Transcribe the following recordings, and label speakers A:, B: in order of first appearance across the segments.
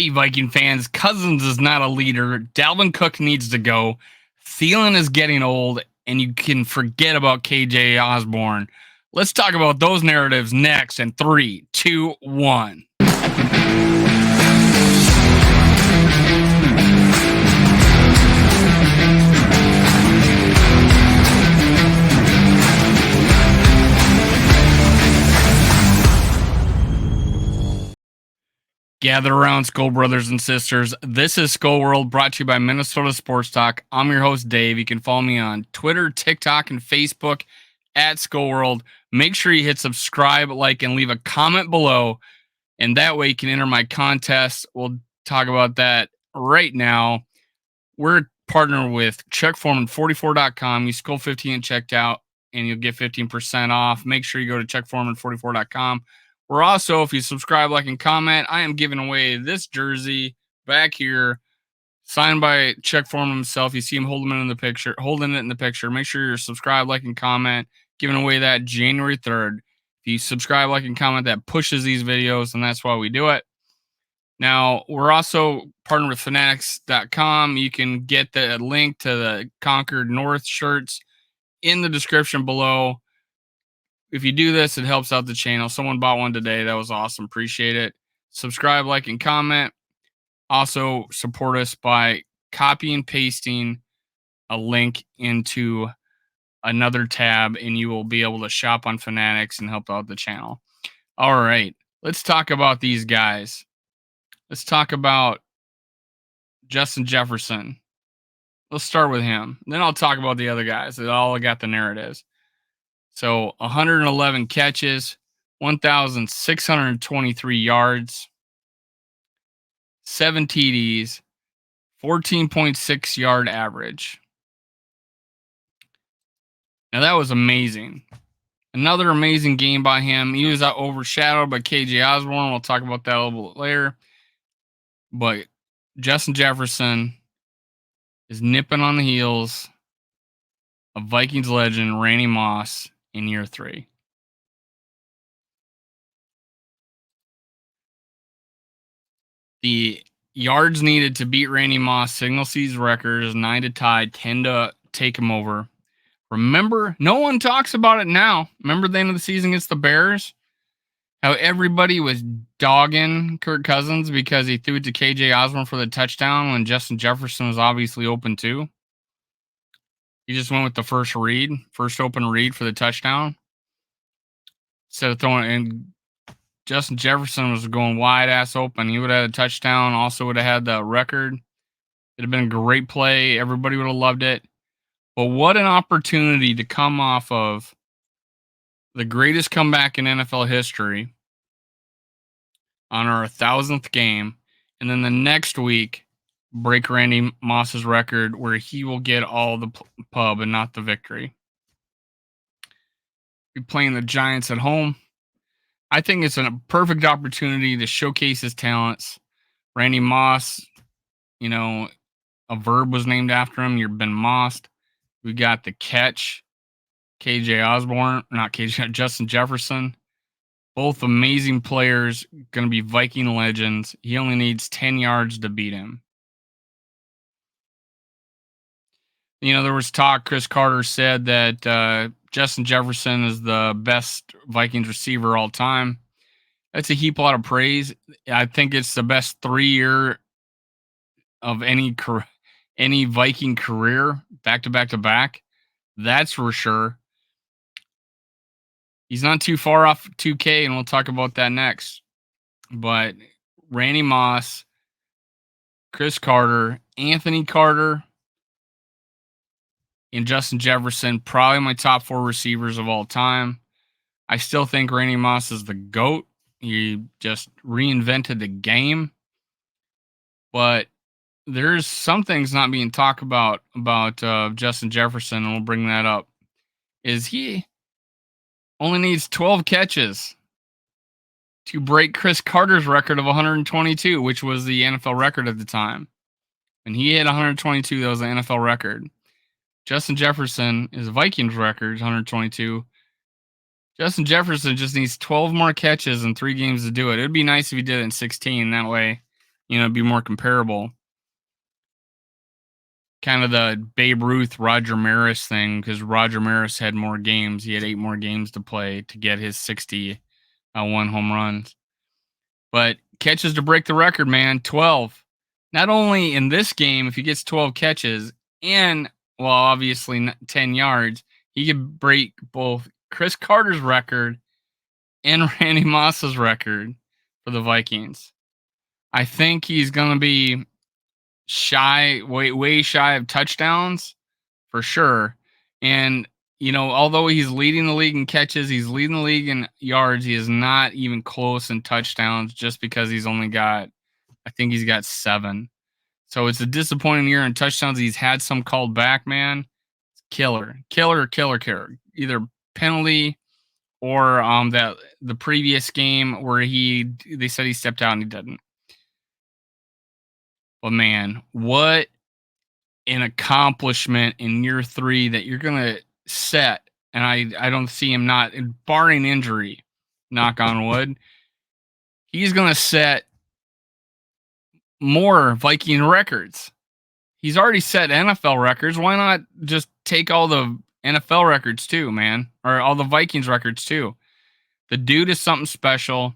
A: Hey, Viking fans, Cousins is not a leader. Dalvin Cook needs to go. Thielen is getting old, and you can forget about KJ Osborne. Let's talk about those narratives next in 3, 2, 1. Gather around, Skull brothers and sisters. This is Skull World, brought to you by Minnesota Sports Talk. I'm your host, Dave. You can follow me on Twitter, TikTok, and Facebook at Skull World. Make sure you hit subscribe, like, and leave a comment below, and that way you can enter my contest. We'll talk about that right now. We're partnered with checkforeman44.com. Use Skull15 and checked out, and you'll get 15% off. Make sure you go to checkforeman44.com. We're also, if you subscribe, like, and comment, I am giving away this jersey back here, signed by Chuck Foreman himself. You see him holding it in the picture. Make sure you're subscribed, like, and comment. Giving away that January 3rd. If you subscribe, like, and comment, that pushes these videos, and that's why we do it. Now, we're also partnered with Fanatics.com. You can get the link to the Concord North shirts in the description below. If you do this, it helps out the channel. Someone bought one today. That was awesome. Appreciate it. Subscribe, like, and comment. Also, support us by copy and pasting a link into another tab, and you will be able to shop on Fanatics and help out the channel. All right. Let's talk about these guys. Let's talk about Justin Jefferson. Let's start with him. Then I'll talk about the other guys that all got the narratives. So 111 catches, 1,623 yards, 7 TDs, 14.6 yard average. Now that was amazing. Another amazing game by him. He was overshadowed by KJ Osborne. We'll talk about that a little bit later. But Justin Jefferson is nipping on the heels of Vikings legend Randy Moss in year 3. The yards needed to beat Randy Moss single season record is 9 to tie, 10 to take him over. Remember, no one talks about it now. Remember the end of the season against the Bears? How everybody was dogging Kirk Cousins because he threw it to KJ Osborne for the touchdown when Justin Jefferson was obviously open too. He just went with the first open read for the touchdown. Instead of throwing it in, Justin Jefferson was going wide ass open. He would have had a touchdown. Also would have had the record. It'd have been a great play. Everybody would have loved it. But what an opportunity to come off of the greatest comeback in NFL history on our 1,000th game. And then the next week, break Randy Moss's record where he will get all the pub and not the victory. Be playing the Giants at home. I think it's a perfect opportunity to showcase his talents. Randy Moss, a verb was named after him. You've been mossed. We got the catch. Justin Jefferson. Both amazing players, going to be Viking legends. He only needs 10 yards to beat him. There was talk. Chris Carter said that Justin Jefferson is the best Vikings receiver all time. That's a heap lot of praise. I think it's the best 3-year of any Viking career, back to back to back. That's for sure. He's not too far off 2K, and we'll talk about that next. But Randy Moss, Chris Carter, Anthony Carter, and Justin Jefferson, probably my top 4 receivers of all time. I still think Randy Moss is the GOAT. He just reinvented the game. But there's some things not being talked about Justin Jefferson, and we'll bring that up. Is he only needs 12 catches to break Chris Carter's record of 122, which was the NFL record at the time. When he hit 122, that was the NFL record. Justin Jefferson is Vikings record, 122. Justin Jefferson just needs 12 more catches in 3 games to do it. It would be nice if he did it in 16. That way be more comparable. Kind of the Babe Ruth, Roger Maris thing, because Roger Maris had more games. He had 8 more games to play to get his 61 home runs. But catches to break the record, man, 12. Not only in this game, if he gets 12 catches and, well, obviously 10 yards, he could break both Chris Carter's record and Randy Moss's record for the Vikings. I think he's going to be way shy of touchdowns for sure. And, although he's leading the league in catches, he's leading the league in yards, he is not even close in touchdowns just because he's only got, I think he's got 7. So it's a disappointing year in touchdowns. He's had some called back, man. Killer. Either penalty or the previous game where they said he stepped out and he didn't. But man, what an accomplishment in year 3 that you're gonna set. And I don't see him not, barring injury, knock on wood, he's gonna set more Viking records. He's already set NFL records. Why not just take all the NFL records too, man? Or all the Vikings records too. The dude is something special.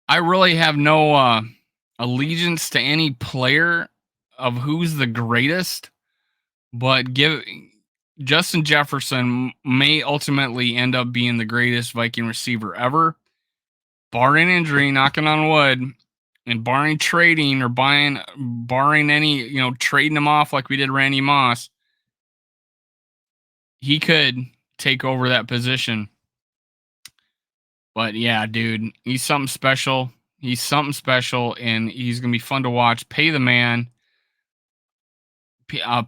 A: I really have no allegiance to any player of who's the greatest, but Justin Jefferson may ultimately end up being the greatest Viking receiver ever, barring injury, knocking on wood, and barring trading or barring any, trading him off like we did Randy Moss. He could take over that position. But yeah, dude, he's something special. And he's going to be fun to watch. Pay the man.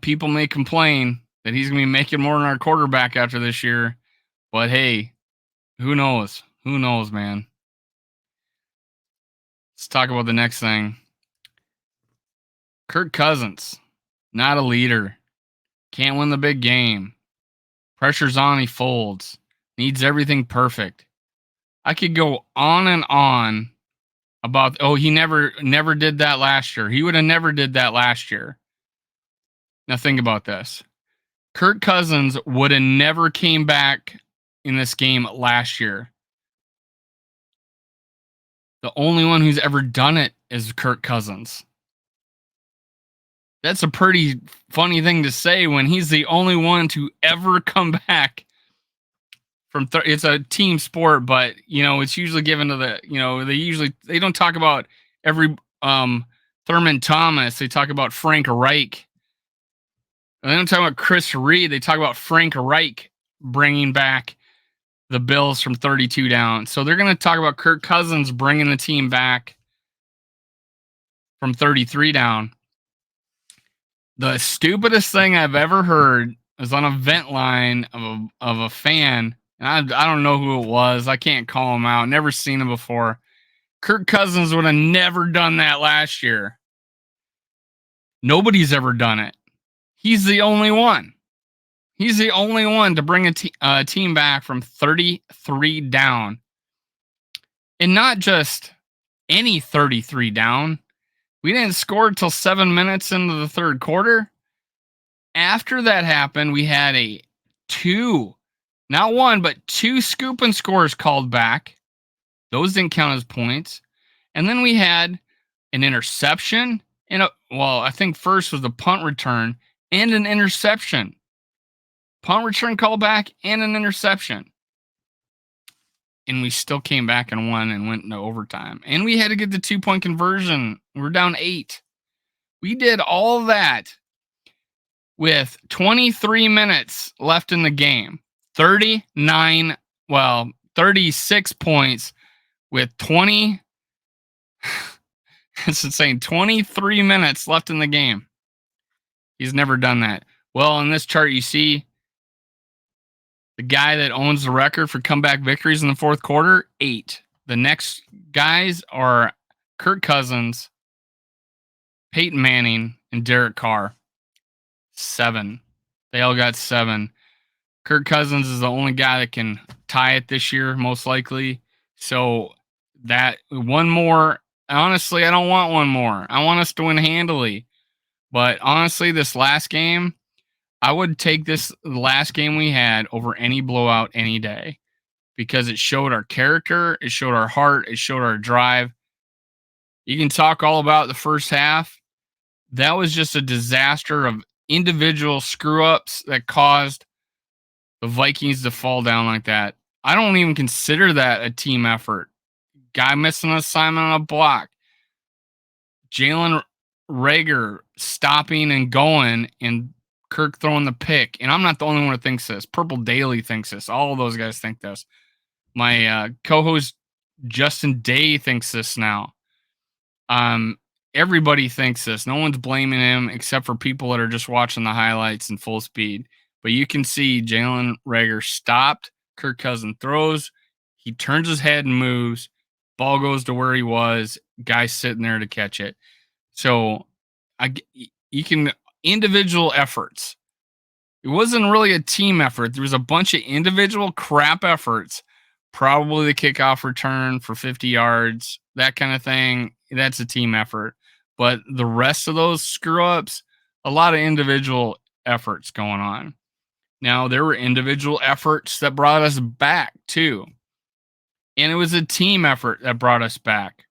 A: People may complain that he's going to be making more than our quarterback after this year. But hey, who knows? Who knows, man? Let's talk about the next thing. Kirk Cousins, not a leader. Can't win the big game. Pressure's on, he folds. Needs everything perfect. I could go on and on about, he never did that last year. He would have never did that last year. Now think about this. Kirk Cousins would have never came back in this game last year. The only one who's ever done it is Kirk Cousins. That's a pretty funny thing to say when he's the only one to ever come back from. It's a team sport, but it's usually given to the. They don't talk about every Thurman Thomas. They talk about Frank Reich. And they don't talk about Chris Reed. They talk about Frank Reich bringing back the Bills from 32 down. So they're going to talk about Kirk Cousins bringing the team back from 33 down. The stupidest thing I've ever heard was on a vent line of a fan. And I don't know who it was. I can't call him out. Never seen him before. Kirk Cousins would have never done that last year. Nobody's ever done it. He's the only one. He's the only one to bring a team back from 33 down. And not just any 33 down. We didn't score until 7 minutes into the third quarter. After that happened, we had not one, but 2 scoop and scores called back. Those didn't count as points. And then we had an interception. I think first was the punt return and an interception. Punt return callback and an interception. And we still came back and won and went into overtime. And we had to get the 2-point conversion. We're down 8. We did all that with 23 minutes left in the game. 36 points with 20. It's insane. 23 minutes left in the game. He's never done that. Well, in this chart, you see the guy that owns the record for comeback victories in the fourth quarter, 8. The next guys are Kirk Cousins, Peyton Manning, and Derek Carr. 7. They all got 7. Kirk Cousins is the only guy that can tie it this year, most likely. So that one more honestly, I don't want one more. I want us to win handily. But honestly, this last game, I would take this last game we had over any blowout any day because it showed our character, it showed our heart, it showed our drive. You can talk all about the first half. That was just a disaster of individual screw ups that caused the Vikings to fall down like that. I don't even consider that a team effort. Guy missing an assignment on a block. Jalen Rager stopping and going, and Kirk throwing the pick. And I'm not the only one who thinks this. Purple Daily thinks this. All of those guys think this. My co-host Justin Day thinks this now. Everybody thinks this. No one's blaming him except for people that are just watching the highlights in full speed. But you can see Jalen Rager stopped. Kirk Cousins throws. He turns his head and moves. Ball goes to where he was. Guy sitting there to catch it. So you can individual efforts. It wasn't really a team effort. There was a bunch of individual crap efforts. Probably the kickoff return for 50 yards, that kind of thing. That's a team effort. But the rest of those screw ups, a lot of individual efforts going on. Now, there were individual efforts that brought us back too. And it was a team effort that brought us back.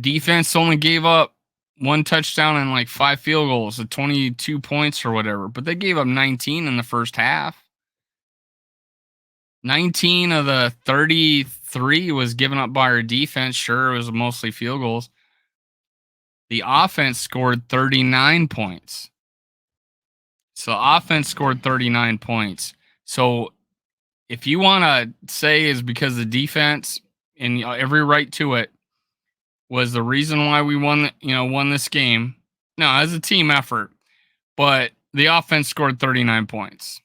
A: Defense only gave up one touchdown and like 5 field goals at 22 points or whatever, but they gave up 19 in the first half. 19 of the 33 was given up by our defense. Sure, it was mostly field goals. The offense scored 39 points. So offense scored 39 points. So if you want to say is because the defense, and every right to it, was the reason why we won this game. No, it was a team effort, but the offense scored 39 points.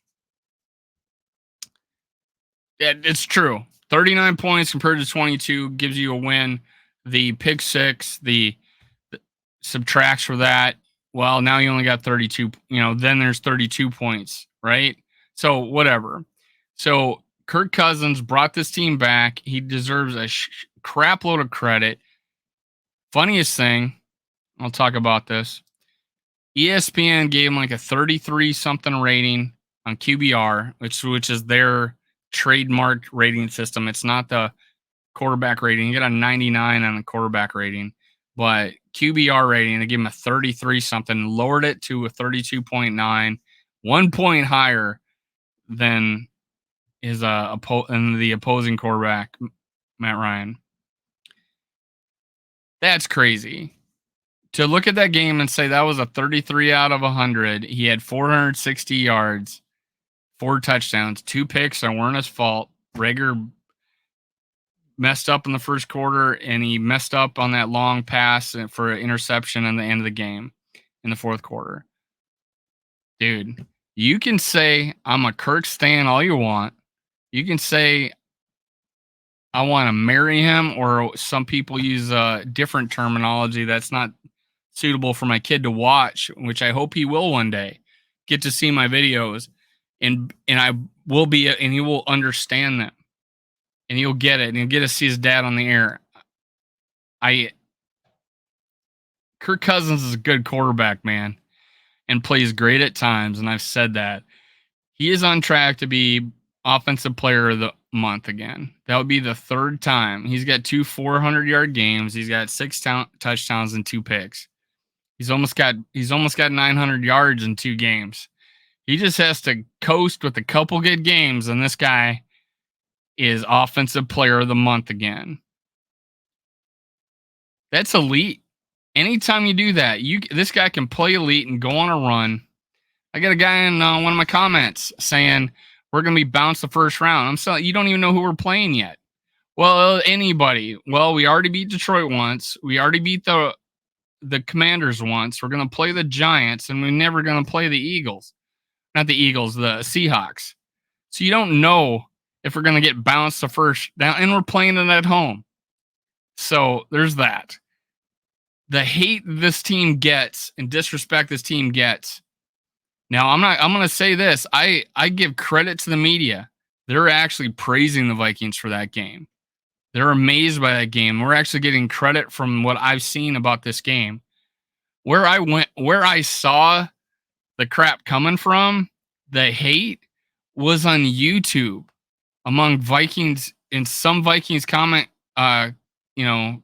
A: Yeah, it's true. 39 points compared to 22 gives you a win. The pick six, the subtracts for that. Well, now you only got 32. Then there's 32 points, right? So whatever. So Kirk Cousins brought this team back. He deserves a crap load of credit. Funniest thing, I'll talk about this. ESPN gave him like a 33 something rating on QBR, which is their trademark rating system. It's not the quarterback rating. You get a 99 on the quarterback rating, but QBR rating, they gave him a 33 something, lowered it to a 32.9, 1 point higher than his the opposing quarterback, Matt Ryan. That's crazy. To look at that game and say that was a 33 out of 100. He had 460 yards, 4 touchdowns, 2 picks that weren't his fault. Rager messed up in the first quarter, and he messed up on that long pass for an interception in the end of the game in the fourth quarter. Dude, you can say I'm a Kirk stan all you want. You can say I want to marry him, or some people use different terminology that's not suitable for my kid to watch, which I hope he will one day get to see my videos, and I will be, and he will understand them, and he'll get it, and he'll get to see his dad on the air. Kirk Cousins is a good quarterback, man, and plays great at times, and I've said that. He is on track to be offensive player of the month again. That would be the 3rd time. He's got 2 400-yard games. He's got 6 touchdowns and 2 picks. He's almost got 900 yards in 2 games. He just has to coast with a couple good games, and this guy is offensive player of the month again. That's elite. Anytime you do that, this guy can play elite and go on a run. I got a guy in one of my comments saying we're going to be bounced the first round. I'm saying you don't even know who we're playing yet. Well, anybody. Well, we already beat Detroit once. We already beat the Commanders once. We're going to play the Giants, and we're never going to play the Eagles. Not the Eagles, the Seahawks. So you don't know if we're going to get bounced the first down, and we're playing it at home. So there's that. The hate this team gets and disrespect this team gets. Now, I'm going to say this. I give credit to the media. They're actually praising the Vikings for that game. They're amazed by that game. We're actually getting credit from what I've seen about this game. Where I saw the crap coming from, the hate was on YouTube among Vikings and some Vikings uh, you know,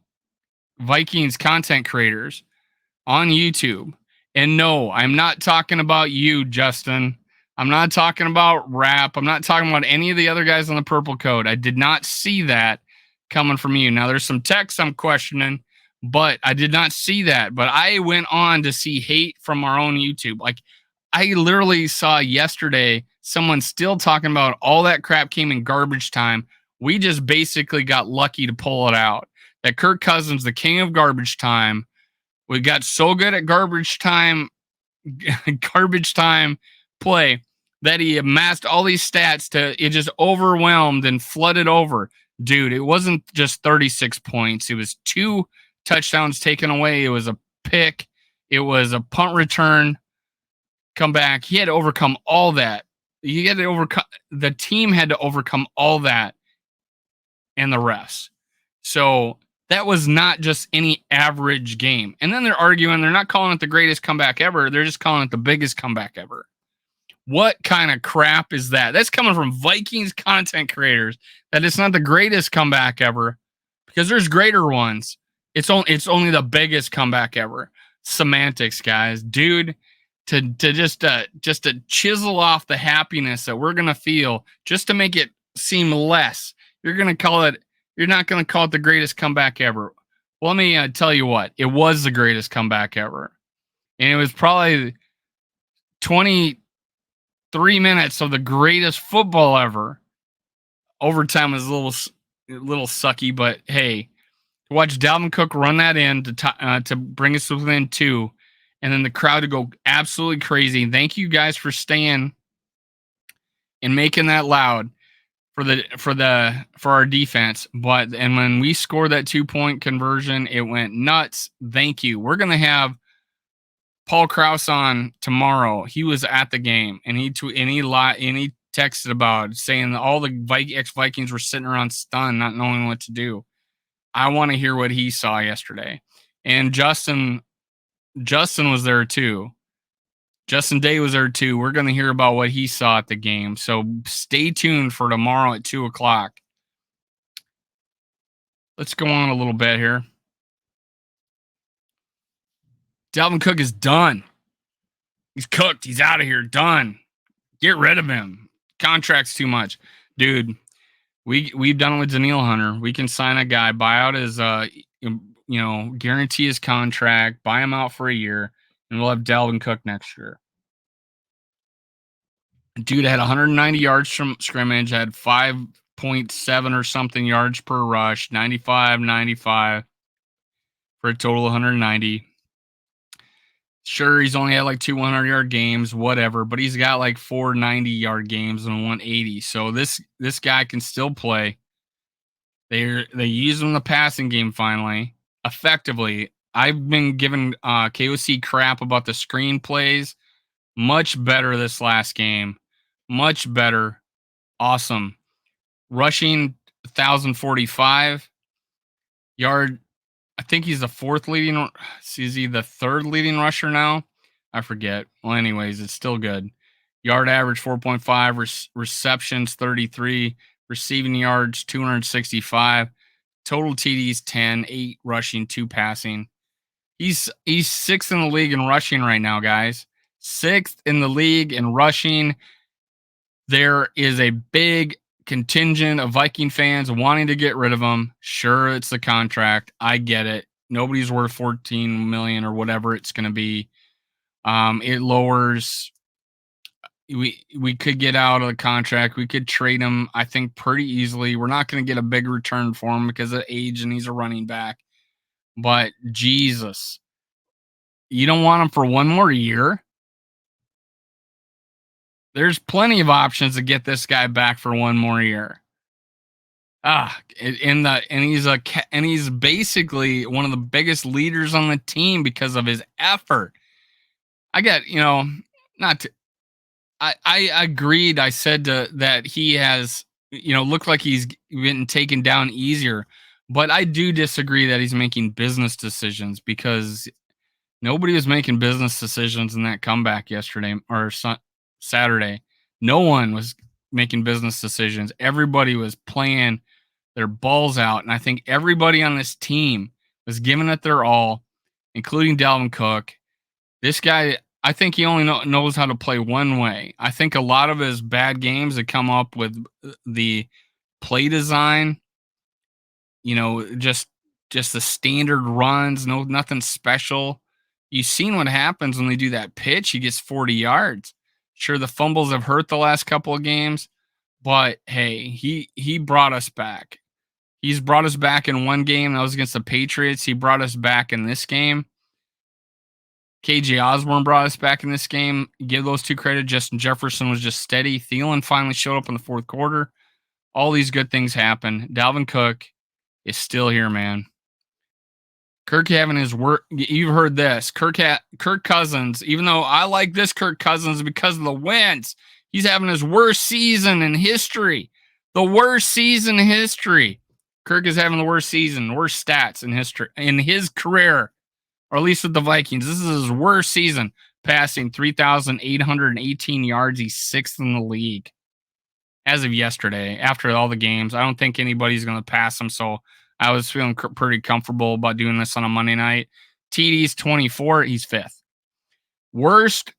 A: Vikings content creators on YouTube. And no, I'm not talking about you, Justin. I'm not talking about Rap. I'm not talking about any of the other guys on the purple code. I did not see that coming from you. Now, there's some text I'm questioning, but I did not see that. But I went on to see hate from our own YouTube. Like, I literally saw yesterday someone still talking about all that crap came in garbage time. We just basically got lucky to pull it out. That Kirk Cousins, the king of garbage time, we got so good at garbage time play that he amassed all these stats to it just overwhelmed and flooded over. Dude, it wasn't just 36 points. It was 2 touchdowns taken away. It was a pick. It was a punt return comeback. He had to overcome all that. You had to overcome the team had to overcome all that and the rest. So that was not just any average game. And then they're arguing, they're not calling it the greatest comeback ever. They're just calling it the biggest comeback ever. What kind of crap is that? That's coming from Vikings content creators that it's not the greatest comeback ever because there's greater ones. It's only the biggest comeback ever. Semantics, guys. Dude, to just to chisel off the happiness that we're going to feel just to make it seem less. You're not going to call it the greatest comeback ever. Well, let me tell you what. It was the greatest comeback ever. And it was probably 23 minutes of the greatest football ever. Overtime was a little sucky, but hey, watch Dalvin Cook run that in to bring us within 2, and then the crowd to go absolutely crazy. Thank you guys for staying and making that loud for our defense. And when we scored that 2-point conversion, it went nuts. Thank you. We're gonna have Paul Krause on tomorrow. He was at the game and he texted about saying that all the ex-Vikings were sitting around stunned, not knowing what to do. I want to hear what he saw yesterday. And Justin was there too. Justin Day was there too. We're going to hear about what he saw at the game. So stay tuned for tomorrow at 2:00. Let's go on a little bit here. Dalvin Cook is done. He's cooked. He's out of here. Done. Get rid of him. Contract's too much. Dude, we've done it with Daniil Hunter. We can sign a guy, buy out his guarantee his contract, buy him out for a year, and we'll have Dalvin Cook next year. Dude had 190 yards from scrimmage, had 5.7 or something yards per rush, 95 for a total of 190. Sure, he's only had like 2 100-yard games, whatever, but he's got like 4 90-yard games and 180. So this guy can still play. They use him in the passing game finally, effectively. I've been giving KOC crap about the screen plays. Much better this last game. Much better. Awesome. Rushing 1,045 yard. I think he's the 4th leading. Is he the 3rd leading rusher now? I forget. Well, anyways, it's still good. Yard average 4.5, receptions 33, receiving yards 265, total TDs 10, 8 rushing, 2 passing. He's 6th in the league in rushing right now, guys. 6th in the league in rushing. There is a big contingent of Viking fans wanting to get rid of him. Sure, it's the contract. I get it. Nobody's worth 14 million or whatever it's going to be. It lowers. We could get out of the contract. We could trade him, I think, pretty easily. We're not going to get a big return for him because of age and he's a running back. But Jesus, you don't want him for one more year? There's plenty of options to get this guy back for one more year. And he's basically one of the biggest leaders on the team because of his effort. I agreed. I said that he has looked like he's been taken down easier. But I do disagree that he's making business decisions because nobody was making business decisions in that comeback yesterday or Saturday. No one was making business decisions. Everybody was playing their balls out. And I think everybody on this team was giving it their all, including Dalvin Cook. This guy, I think he only knows how to play one way. I think a lot of his bad games have come up with the play design, just the standard runs, nothing special. You've seen what happens when they do that pitch. He gets 40 yards. Sure, the fumbles have hurt the last couple of games, but hey, he brought us back. He's brought us back in one game. That was against the Patriots. He brought us back in this game. KJ Osborne brought us back in this game. Give those two credit. Justin Jefferson was just steady. Thielen finally showed up in the fourth quarter. All these good things happen. Dalvin Cook is still here, man. Kirk having his work. You've heard this. Kirk Cousins, even though I like this Kirk Cousins because of the wins, he's having his worst season in history. The worst season in history. Kirk is having the worst season, worst stats in history in his career, or at least with the Vikings. This is his worst season, passing 3,818 yards. He's sixth in the league as of yesterday. After all the games, I don't think anybody's going to pass him, so I was feeling pretty comfortable about doing this on a Monday night. TD's 24. He's fifth. Worst.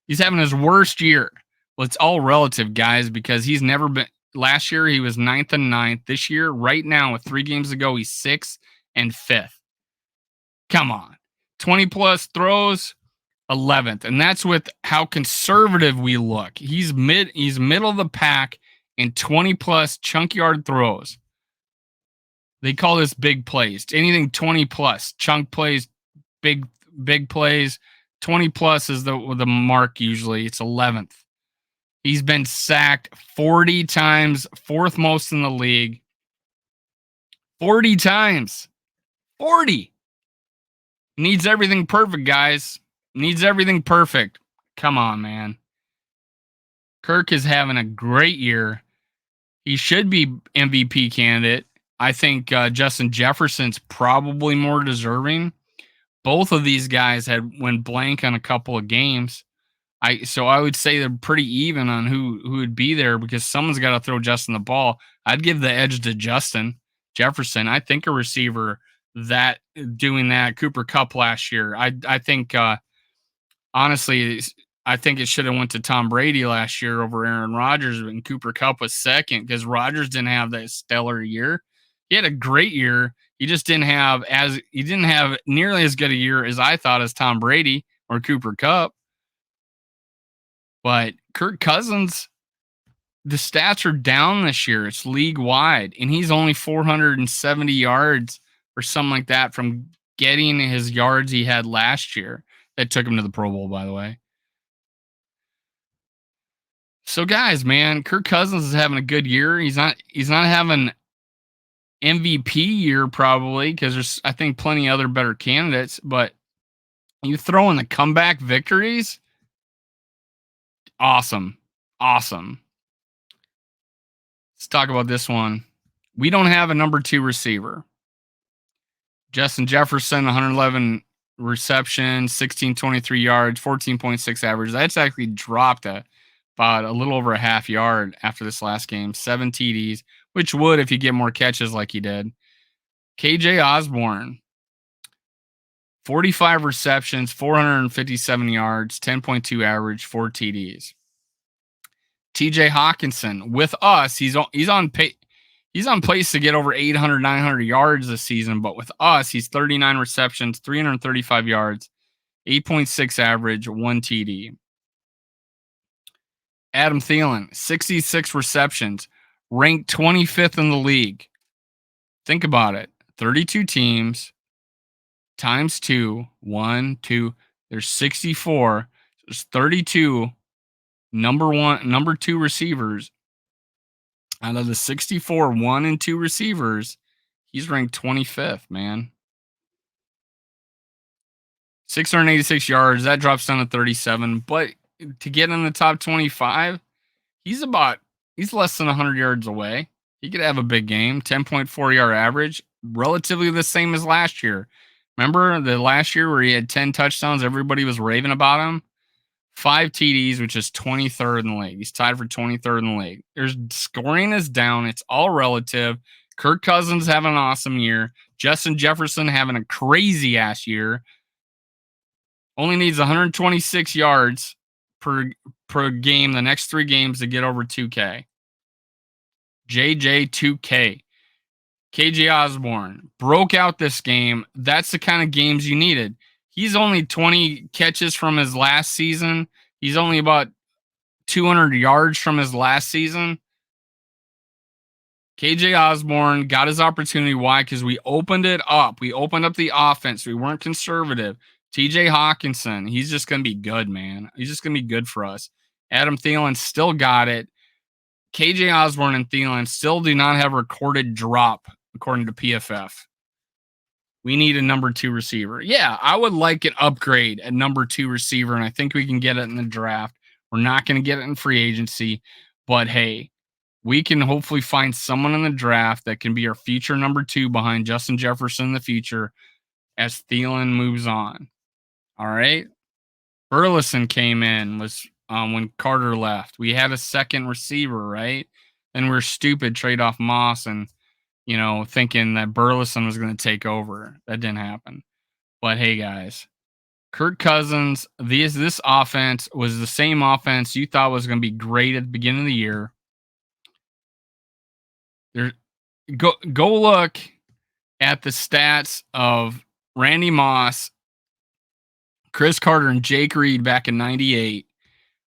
A: He's having his worst year. Well, it's all relative, guys, because he's never been. Last year, he was 9th and 9th. This year, right now, with 3 games to go, he's 6th and 5th. Come on. 20-plus throws, 11th. And that's with how conservative we look. He's middle of the pack in 20-plus chunk yard throws. They call this big plays. Anything 20-plus, chunk plays, big plays. 20-plus is the mark usually. It's 11th. He's been sacked 40 times, 4th most in the league. 40 times. 40. Needs everything perfect, guys. Needs everything perfect. Come on, man. Kirk is having a great year. He should be MVP candidate. I think Justin Jefferson's probably more deserving. Both of these guys went blank on a couple of games. So I would say they're pretty even on who would be there because someone's got to throw Justin the ball. I'd give the edge to Justin Jefferson. I think a receiver doing that, Cooper Kupp last year. I think honestly, I think it should have went to Tom Brady last year over Aaron Rodgers, and Cooper Kupp was second because Rodgers didn't have that stellar year. He had a great year. He just didn't have nearly as good a year as I thought as Tom Brady or Cooper Kupp. But Kirk Cousins, the stats are down this year. It's league wide, and he's only 470 yards or something like that from getting his yards he had last year. That took him to the Pro Bowl, by the way. So, guys, man, Kirk Cousins is having a good year. He's not having MVP year probably because there's, I think, plenty other better candidates. But you throw in the comeback victories. Awesome. Let's talk about this one. We don't have a number 2 receiver. Justin Jefferson, 111 receptions, 1623 yards, 14.6 average. That's actually dropped about a little over a half yard after this last game. 7 TDs, which would if you get more catches like he did. KJ Osborne, 45 receptions, 457 yards, 10.2 average, 4 TDs. TJ Hawkinson with us, he's on pace to get over 800, 900 yards this season, but with us, he's 39 receptions, 335 yards, 8.6 average, 1 TD. Adam Thielen, 66 receptions, ranked 25th in the league. Think about it. 32 teams times 2, 1, 2. There's 64. There's 32 number 2 receivers. Out of the 64 1 and 2 receivers, he's ranked 25th, man. 686 yards. That drops down to 37. But to get in the top 25, he's about He's less than 100 yards away. He could have a big game. 10.4 yard average, relatively the same as last year. Remember the last year where he had 10 touchdowns? Everybody was raving about him. 5 TDs, which is 23rd in the league. He's tied for 23rd in the league. There's scoring is down. It's all relative. Kirk Cousins having an awesome year. Justin Jefferson having a crazy ass year. Only needs 126 yards per game the next 3 games to get over 2K. JJ2K. KJ Osborne broke out this game. That's the kind of games you needed. He's only 20 catches from his last season. He's only about 200 yards from his last season. KJ Osborne got his opportunity. Why? Because we opened it up. We opened up the offense. We weren't conservative. TJ Hawkinson, he's just going to be good, man. He's just going to be good for us. Adam Thielen still got it. KJ Osborne and Thielen still do not have a recorded drop, according to PFF. We need a number 2 receiver. Yeah, I would like an upgrade at number 2 receiver, and I think we can get it in the draft. We're not going to get it in free agency, but hey, we can hopefully find someone in the draft that can be our future number 2 behind Justin Jefferson in the future as Thielen moves on. All right. Burleson came in when Carter left. We had a second receiver, right? And we're stupid, trade off Moss and, thinking that Burleson was going to take over. That didn't happen. But hey, guys, Kirk Cousins, this offense was the same offense you thought was going to be great at the beginning of the year. Go look at the stats of Randy Moss, Chris Carter, and Jake Reed back in 98.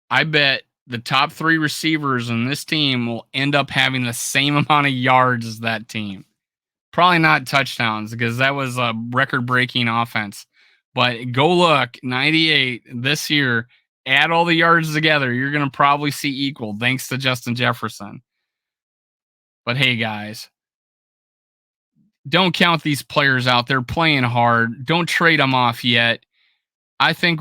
A: I bet the top 3 receivers in this team will end up having the same amount of yards as that team. Probably not touchdowns because that was a record-breaking offense. But go look, 98 this year, add all the yards together, you're going to probably see equal thanks to Justin Jefferson. But hey, guys, don't count these players out. They're playing hard. Don't trade them off yet. I think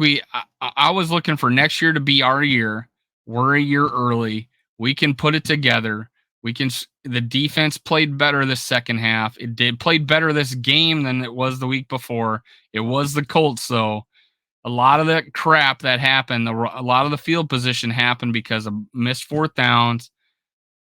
A: I was looking for next year to be our year. We're a year early. We can put it together. The defense played better this second half. It played better this game than it was the week before. It was the Colts, though. A lot of the crap that happened, a lot of the field position happened because of missed 4th downs,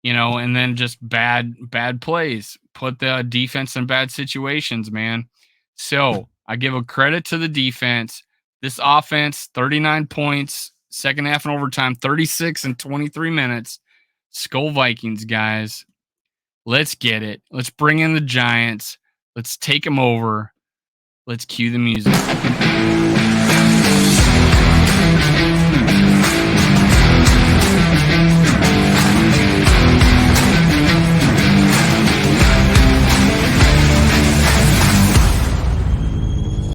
A: and then just bad plays. Put the defense in bad situations, man. So I give a credit to the defense. This offense, 39 points, second half and overtime, 36 in 23 minutes. Skull Vikings, guys. Let's get it. Let's bring in the Giants. Let's take them over. Let's cue the music.